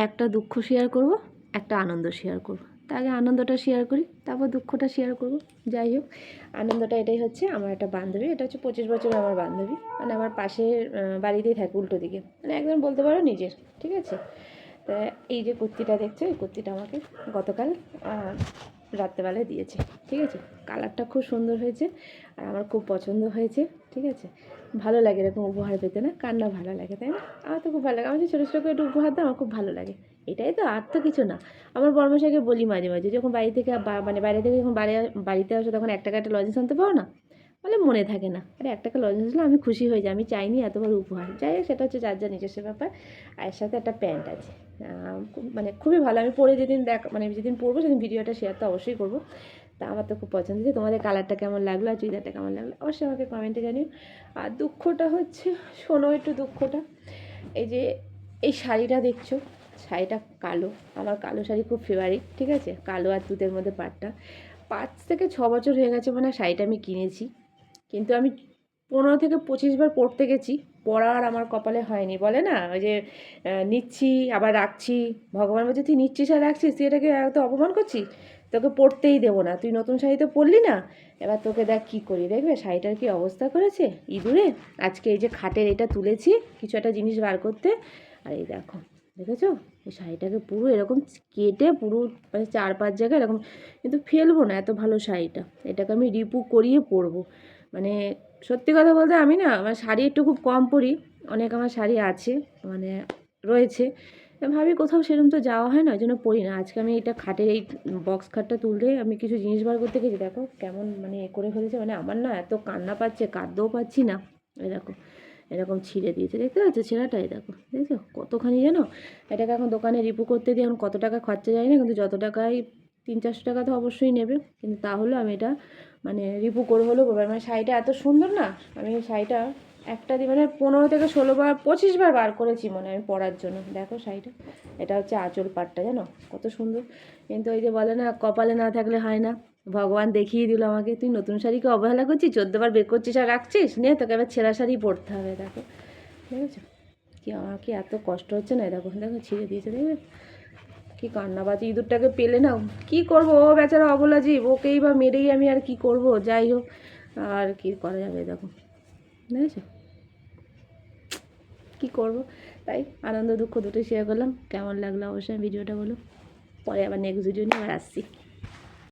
একটা দুঃখ শেয়ার করব, একটা আনন্দ শেয়ার করব। তা আগে আনন্দটা শেয়ার করি, তারপর দুঃখটা শেয়ার করব। যাই হোক, আনন্দটা এটাই হচ্ছে, আমার একটা বান্ধবী, এটা হচ্ছে 25 বছরের আমার বান্ধবী, মানে আমার পাশের বাড়িতেই থাকে, উল্টো দিকে, মানে একদম বলতে পারো নিজের, ঠিক আছে। তা এই যে কুর্তিটা দেখছো, এই কুর্তিটা আমাকে গতকাল রাত্রেবেলায় দিয়েছে, ঠিক আছে। কালারটা খুব সুন্দর হয়েছে আর আমার খুব পছন্দ হয়েছে, ঠিক আছে। ভালো লাগে এরকম উপহার পেতে, না? কার না ভালো লাগে, তাই না? আমার তো খুব ভালো লাগে, আমার যে ছোটো ছোটো করে একটু উপহার দাও, আমার খুব ভালো লাগে। এটাই তো, আর তো কিছু না। আমার বর্মশাইকে বলি মাঝে মাঝে, যখন বাড়ি থেকে মানে বাইরে থেকে যখন বাড়িতে আসো, তখন 1 টাকা একটা লজেন্স আনতে পারো না? বলে মনে থাকে না। আরে 1 টাকা লজেন্স হলে আমি খুশি হয়ে যাই, আমি চাইনি এত বড় উপহার। যাই হোক, সেটা হচ্ছে যার যা নিজস্ব ব্যাপার। আর এর সাথে একটা প্যান্ট আছে, মানে খুবই ভালো। আমি পরে যেদিন মানে যেদিন পরবো সেদিন ভিডিওটা শেয়ার তো অবশ্যই করবো। তা আমার তো খুব পছন্দ হয়েছে। তোমাদের কালারটা কেমন লাগলো আর চুড়িদারটা কেমন লাগলো অবশ্যই আমাকে কমেন্টে জানিও। আর দুঃখটা হচ্ছে, শোনো একটু দুঃখটা। এই যে এই শাড়িটা দেখছো, শাড়িটা কালো, আমার কালো শাড়ি খুব ফেভারিট, ঠিক আছে। কালো আর তুতের মধ্যে পাটটা, 5 থেকে 6 বছর হয়ে গেছে মানে শাড়িটা আমি কিনেছি, কিন্তু আমি 15 থেকে 25 বার পরতে গেছি, পরার আমার কপালে হয়নি। বলে না ওই যে নিচ্ছি আবার রাখছি, ভগবান বলছে তুই নিচ্ছিস আর রাখছিস, তুই এটাকে এত অপমান করছিস, তোকে পরতেই দেবো না, তুই নতুন শাড়ি তো পরলি না, এবার তোকে দেখ কী করি। দেখবে শাড়িটার কি অবস্থা করেছে ইঁদুরে। আজকে এই যে খাটের এটা তুলেছি কিছু একটা জিনিস বার করতে, আর এই দেখো, দেখেছো, এই শাড়িটাকে পুরো এরকম কেটে পুরো 4-5 জায়গায় এরকম, কিন্তু ফেলবো না এত ভালো শাড়িটা, এটাকে আমি রিপু করিয়ে পরবো। মানে সত্যি কথা বলতে আমি না, আমার শাড়ি একটু খুব কম পরি, অনেক আমার শাড়ি আছে, মানে রয়েছে, ভাবি কোথাও সেরকম তো যাওয়া হয় না, ওই জন্য পরি না। আজকে আমি এটা খাটের এই বক্স খাটটা তুলতে আমি কিছু জিনিস বার করতে গেছি, দেখো কেমন মানে এ করে ফেলেছে, মানে আমার না এত কান্না পাচ্ছে, কাঁদতেও পাচ্ছি না। এই দেখো এরকম ছিঁড়ে দিয়েছে, দেখতে পাচ্ছ ছেঁড়াটাই, দেখো দেখছো কতখানি, জানো। এটাকে এখন দোকানে রিপু করতে দিয়ে এখন কত টাকা খরচা যায় না, কিন্তু যত টাকায় 300-400 টাকা তো অবশ্যই নেবে, কিন্তু তাহলেও আমি এটা মানে রিপু করে হলেও করবো। মানে শাড়িটা এত সুন্দর না, আমি শাড়িটা একটা দিয়ে মানে 15 থেকে 16 বার 25 বার বার করেছি মানে আমি পরার জন্য। দেখো শাড়িটা, এটা হচ্ছে আঁচল পাটটা, জানো কত সুন্দর। কিন্তু ওই যে বলে না, কপালে না থাকলে হয় না, ভগবান দেখিয়ে দিল আমাকে, তুই নতুন শাড়িকে অবহেলা করছিস, 14 বার বের করছিস আর রাখছিস, নে তোকে এবার ছেঁড়া শাড়ি পরতে হবে। দেখো দেখেছো কি, আমার কি এত কষ্ট হচ্ছে না, দেখো দেখো ছিঁড়ে দিয়েছে, দেখবে কি কান্না পাচ্ছে। ইঁদুরটাকে পেলে না কি করব, ও বেচারা অবলা জীব, ওকেই বা মেরেই আমি আর কি করব। যাই হোক, আর কি করা যাবে, দেখো দেখেছো কী করব। তাই আনন্দ দুঃখ দুটোই শেয়ার করলাম। কেমন লাগলো অবশ্যই ভিডিওটা বলো। পরে আবার নেক্সট ভিডিও নিয়ে আবার আসছি।